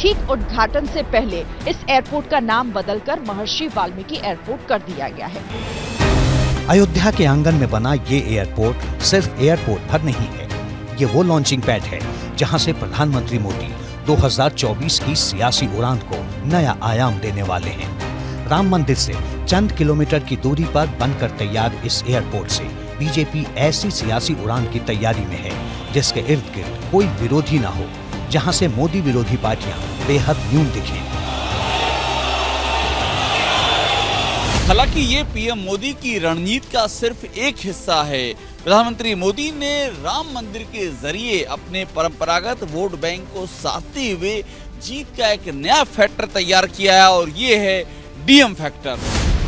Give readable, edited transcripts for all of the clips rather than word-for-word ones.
ठीक उद्घाटन से पहले इस एयरपोर्ट का नाम बदलकर महर्षि वाल्मीकि एयरपोर्ट कर दिया गया है। अयोध्या के आंगन में बना ये एयरपोर्ट सिर्फ एयरपोर्ट भर नहीं है, ये वो लॉन्चिंग पैड है जहां से प्रधानमंत्री मोदी 2024 की सियासी उड़ान को नया आयाम देने वाले हैं। राम मंदिर से चंद किलोमीटर की दूरी पर बनकर तैयार इस एयरपोर्ट से बीजेपी ऐसी सियासी उड़ान की तैयारी में है जिसके इर्द गिर्द कोई विरोधी न हो, जहां से मोदी विरोधी पार्टियां बेहद न्यून दिखें। हालांकि ये पीएम मोदी की रणनीति का सिर्फ एक हिस्सा है। प्रधानमंत्री मोदी ने राम मंदिर के जरिए अपने परंपरागत वोट बैंक को साधते हुए जीत का एक नया फैक्टर तैयार किया है और ये है डीएम फैक्टर।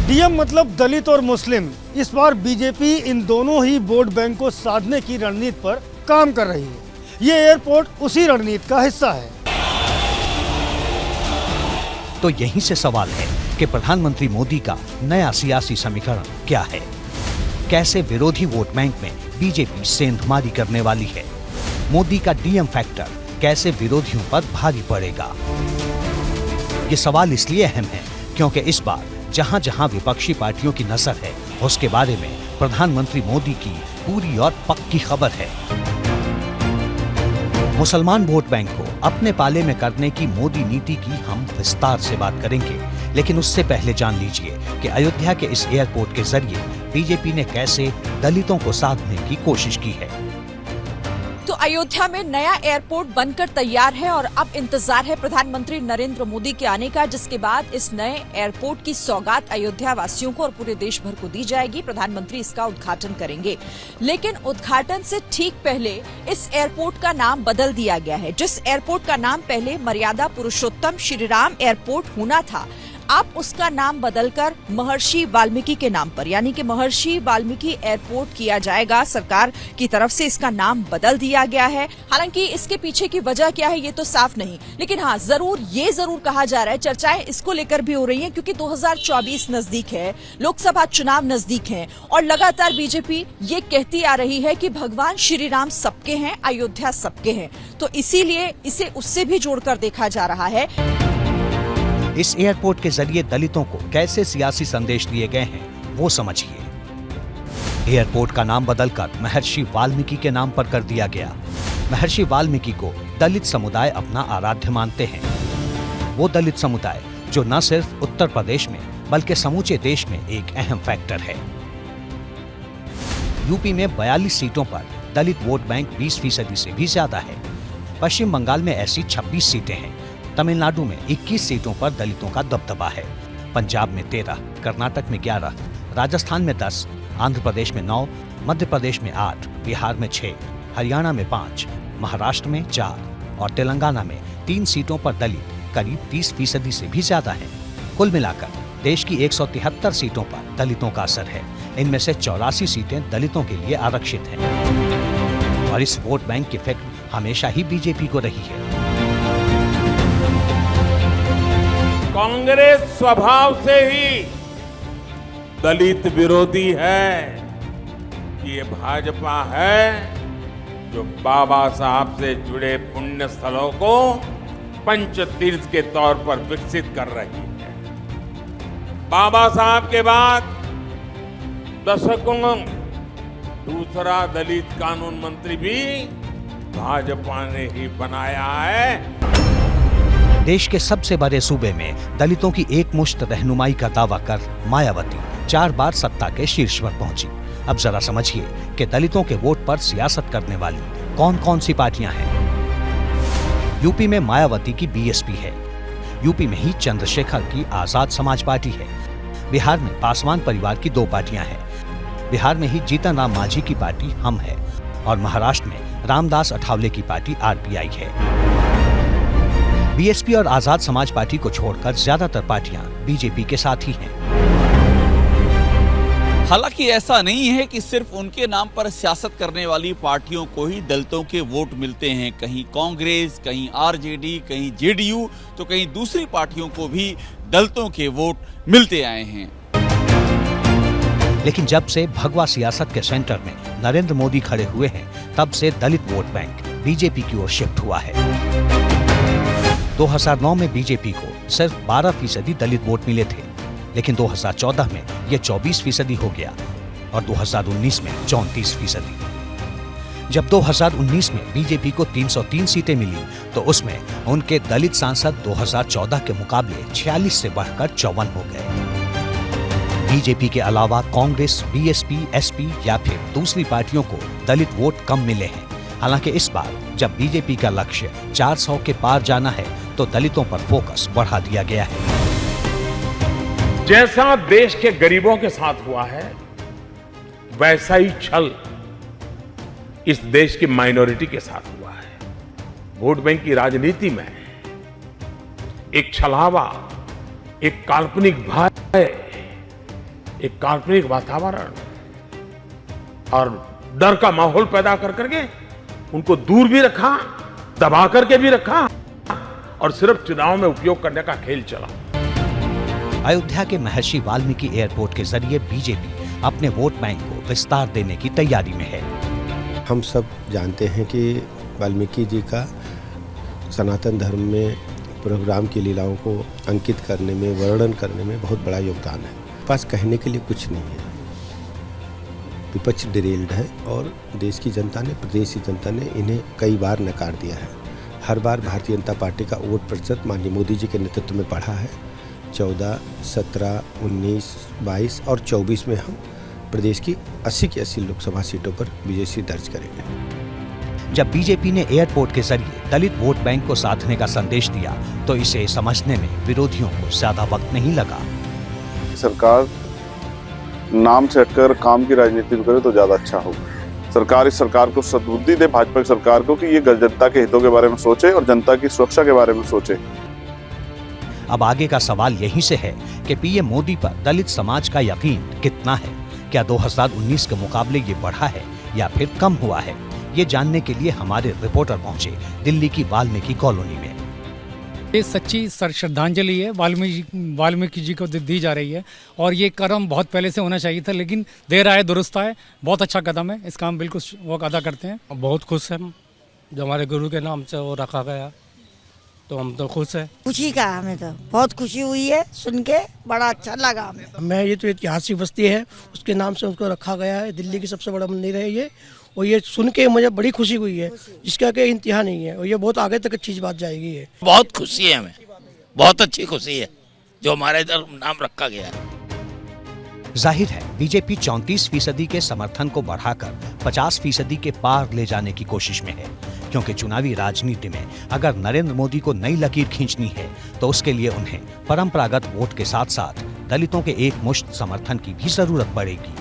डीएम मतलब दलित और मुस्लिम। इस बार बीजेपी इन दोनों ही वोट बैंक को साधने की रणनीति पर काम कर रही है। ये एयरपोर्ट उसी रणनीति का हिस्सा है। तो यहीं से सवाल है कि प्रधानमंत्री मोदी का नया सियासी समीकरण क्या है? कैसे विरोधी वोट बैंक में बीजेपी सेंधमारी करने वाली है? मोदी का डीएम फैक्टर कैसे विरोधियों पर भारी पड़ेगा? ये सवाल इसलिए अहम है क्योंकि इस बार जहां जहां विपक्षी पार्टियों की नजर है, उसके बारे में प्रधानमंत्री मोदी की पूरी और पक्की खबर है। मुसलमान वोट बैंक को अपने पाले में करने की मोदी नीति की हम विस्तार से बात करेंगे, लेकिन उससे पहले जान लीजिए कि अयोध्या के इस एयरपोर्ट के जरिए बीजेपी ने कैसे दलितों को साधने की कोशिश की है। तो अयोध्या में नया एयरपोर्ट बनकर तैयार है और अब इंतजार है प्रधानमंत्री नरेंद्र मोदी के आने का, जिसके बाद इस नए एयरपोर्ट की सौगात अयोध्या वासियों को और पूरे देश भर को दी जाएगी। प्रधानमंत्री इसका उद्घाटन करेंगे, लेकिन उद्घाटन से ठीक पहले इस एयरपोर्ट का नाम बदल दिया गया है। जिस एयरपोर्ट का नाम पहले मर्यादा पुरुषोत्तम श्रीराम एयरपोर्ट होना था, अब उसका नाम बदलकर महर्षि वाल्मीकि के नाम पर यानी कि महर्षि वाल्मीकि एयरपोर्ट किया जाएगा। सरकार की तरफ से इसका नाम बदल दिया गया है। हालांकि इसके पीछे की वजह क्या है ये तो साफ नहीं, लेकिन हाँ ये जरूर कहा जा रहा है, चर्चाएं इसको लेकर भी हो रही हैं क्योंकि 2024 नजदीक है, लोकसभा चुनाव नजदीक है और लगातार बीजेपी ये कहती आ रही है कि भगवान श्री राम सबके हैं, अयोध्या सबके हैं, तो इसीलिए इसे उससे भी जोड़कर देखा जा रहा है। इस एयरपोर्ट के जरिए दलितों को कैसे सियासी संदेश दिए गए हैं वो समझिए। एयरपोर्ट का नाम बदलकर महर्षि वाल्मीकि के नाम पर कर दिया गया। महर्षि वाल्मीकि को दलित समुदाय अपना आराध्य मानते हैं। वो दलित समुदाय जो न सिर्फ उत्तर प्रदेश में बल्कि समूचे देश में एक अहम फैक्टर है। यूपी में 42 सीटों पर दलित वोट बैंक 20% से भी ज्यादा है। पश्चिम बंगाल में ऐसी 26 सीटें हैं। तमिलनाडु में 21 सीटों पर दलितों का दबदबा है। पंजाब में 13, कर्नाटक में 11, राजस्थान में 10, आंध्र प्रदेश में 9, मध्य प्रदेश में 8, बिहार में 6, हरियाणा में 5, महाराष्ट्र में 4 और तेलंगाना में 3 सीटों पर दलित करीब 30% से भी ज्यादा हैं। कुल मिलाकर देश की 173 सीटों पर दलितों का असर है। इनमें से 84 सीटें दलितों के लिए आरक्षित हैं और इस वोट बैंक की फिक्र हमेशा ही बीजेपी को रही है। कांग्रेस स्वभाव से ही दलित विरोधी है। ये भाजपा है जो बाबा साहब से जुड़े पुण्य स्थलों को पंचतीर्थ के तौर पर विकसित कर रही है। बाबा साहब के बाद दशकों दूसरा दलित कानून मंत्री भी भाजपा ने ही बनाया है। देश के सबसे बड़े सूबे में दलितों की एकमुश्त रहनुमाई का दावा कर मायावती 4 बार सत्ता के शीर्ष पर पहुंची। अब जरा समझिए कि दलितों के वोट पर सियासत करने वाली कौन कौन सी पार्टियां हैं। यूपी में मायावती की बीएसपी है। यूपी में ही चंद्रशेखर की आजाद समाज पार्टी है। बिहार में पासवान परिवार की 2 पार्टियां हैं। बिहार में ही जीतन राम मांझी की पार्टी हम है और महाराष्ट्र में रामदास अठावले की पार्टी आरपीआई है। बीएसपी और आजाद समाज पार्टी को छोड़कर ज्यादातर पार्टियां बीजेपी के साथ ही हैं। हालांकि ऐसा नहीं है कि सिर्फ उनके नाम पर सियासत करने वाली पार्टियों को ही दलितों के वोट मिलते हैं। कहीं कांग्रेस, कहीं आरजेडी, कहीं जेडीयू, तो कहीं दूसरी पार्टियों को भी दलितों के वोट मिलते आए हैं। लेकिन जब से भगवा सियासत के सेंटर में नरेंद्र मोदी खड़े हुए हैं, तब से दलित वोट बैंक बीजेपी की ओर शिफ्ट हुआ है। 2009 में बीजेपी को सिर्फ 12% दलित वोट मिले थे, लेकिन 2014 में यह 24% हो गया और 2019 में 34%। जब 2019 में बीजेपी को 303 सीटें मिली तो उसमें उनके दलित सांसद 2014 के मुकाबले 46 से बढ़कर 54 हो गए। बीजेपी के अलावा कांग्रेस, बीएसपी, एसपी या फिर दूसरी पार्टियों को दलित वोट कम मिले हैं। हालांकि इस बार जब बीजेपी का लक्ष्य 400 के पार जाना है तो दलितों पर फोकस बढ़ा दिया गया है। जैसा देश के गरीबों के साथ हुआ है, वैसा ही छल इस देश की माइनॉरिटी के साथ हुआ है। वोट बैंक की राजनीति में एक छलावा, एक काल्पनिक भय, एक काल्पनिक वातावरण और डर का माहौल पैदा कर करके उनको दूर भी रखा, दबा करके भी रखा और सिर्फ चुनाव में उपयोग करने का खेल चला। अयोध्या के महर्षि वाल्मीकि एयरपोर्ट के जरिए बीजेपी अपने वोट बैंक को विस्तार देने की तैयारी में है। हम सब जानते हैं कि वाल्मीकि जी का सनातन धर्म में प्रोग्राम की लीलाओं को अंकित करने में, वर्णन करने में बहुत बड़ा योगदान है। पास कहने के लिए कुछ नहीं है। विपक्ष डिरेल्ड है और देश की जनता ने, प्रदेश की जनता ने इन्हें कई बार नकार दिया है। हर बार भारतीय जनता पार्टी का वोट प्रतिशत माननीय मोदी जी के नेतृत्व में बढ़ा है। 14, 17, 19, 22 और 24 में हम प्रदेश की 80 की 80 लोकसभा सीटों पर विजय दर्ज करेंगे। जब बीजेपी ने एयरपोर्ट के जरिए दलित वोट बैंक को साधने का संदेश दिया तो इसे समझने में विरोधियों को ज्यादा वक्त नहीं लगा। सरकार नाम से हटकर काम की राजनीति करे तो ज्यादा अच्छा होगा। सरकार इस सरकार को सद्बुद्धि दे, भाजपा की सरकार को, कि ये जनता के हितों के बारे में सोचे और जनता की सुरक्षा के बारे में सोचे। अब आगे का सवाल यहीं से है कि पीएम मोदी पर दलित समाज का यकीन कितना है। क्या 2019 के मुकाबले ये बढ़ा है या फिर कम हुआ है? ये जानने के लिए हमारे रिपोर्टर पहुंचे दिल्ली की वाल्मीकि कॉलोनी में। ये सच्ची श्रद्धांजलि है, वाल्मीकि जी को दी जा रही है और ये कदम बहुत पहले से होना चाहिए था, लेकिन देर आए दुरुस्त आए। बहुत अच्छा कदम है, इस काम बिल्कुल वो अदा करते हैं। बहुत खुश हैं जो हमारे गुरु के नाम से वो रखा गया, तो हम तो खुश हैं। खुशी का हमें तो बहुत खुशी हुई है, सुन के बड़ा अच्छा लगा हमें। ये तो ऐतिहासिक बस्ती है, उसके नाम से उसको रखा गया है। दिल्ली की सबसे बड़ा मंदिर है ये, और ये सुन के मुझे बड़ी खुशी हुई है, जिसका कि इंतहा नहीं है, और ये बहुत आगे तक चीज बात जाएगी। ये बहुत खुशी है, हमें बहुत अच्छी खुशी है जो हमारे इधर नाम रखा गया है। जाहिर है बीजेपी 34% के समर्थन को बढ़ाकर 50% के पार ले जाने की कोशिश में है, क्योंकि चुनावी राजनीति में अगर नरेंद्र मोदी को नई लकीर खींचनी है तो उसके लिए उन्हें परंपरागत वोट के साथ साथ दलितों के एक मुश्त समर्थन की भी जरूरत पड़ेगी।